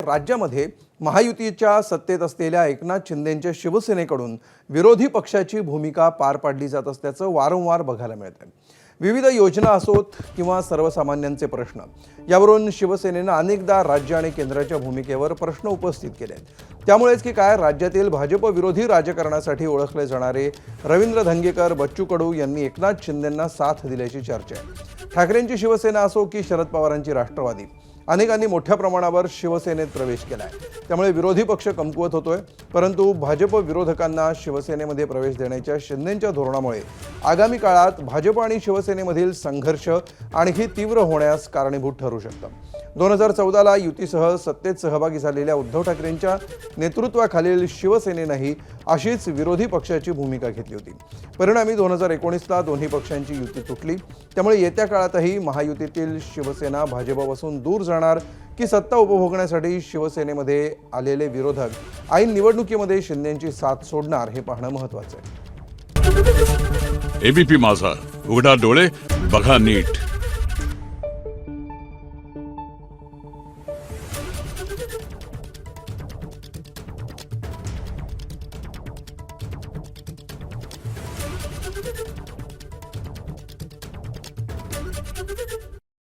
राज्यामध्ये महायुतीच्या सत्तेत असलेल्या एकनाथ शिंदेंच्या शिवसेनेकडून विरोधी पक्षाची भूमिका पार पाडली जात असल्याचं वारंवार बघायला मिळतं। विविध योजना असोत किंवा सर्वसामान्यांचे प्रश्न, यावरून शिवसेनेनं अनेकदा राज्य आणि केंद्राच्या भूमिकेवर प्रश्न उपस्थित केले आहेत। त्यामुळेच की काय राज्यातील भाजप विरोधी राजकारणासाठी ओळखले जाणारे रवींद्र धंगेकर, बच्चू कडू यांनी एकनाथ शिंदेंना साथ दिल्याची चर्चा आहे। ठाकरेंची शिवसेना असो की शरद पवारांची राष्ट्रवादी, अनेकांनी मोठ्या प्रमाणावर शिवसेनेत प्रवेश केलाय। त्यामुळे विरोधी पक्ष कमकुवत होतोय, परंतु भाजप विरोधकांना शिवसेनेमध्ये प्रवेश देण्याच्या शिंदेंच्या धोरणामुळे आगामी काळात भाजप आणि शिवसेनेमधील संघर्ष आणखी तीव्र होण्यास कारणीभूत ठरू शकतं। 2014ला युतीसह सत्तेत सहभागी झालेल्या उद्धव ठाकरेंच्या नेतृत्वाखालील शिवसेनेनंही अशीच विरोधी पक्षाची भूमिका घेतली होती। परिणामी 2019ला दोन्ही पक्षांची युती तुटली। त्यामुळे येत्या काळातही महायुतीतील शिवसेना भाजपपासून दूर जाणार की सत्ता उपभोगण्यासाठी शिवसेनेमध्ये आलेले विरोधक ऐन निवडणुकीमध्ये शिंदेंची साथ सोडणार हे पाहणं महत्त्वाचं आहे। एबीपी माझा, उघडा डोळे बघा नीट।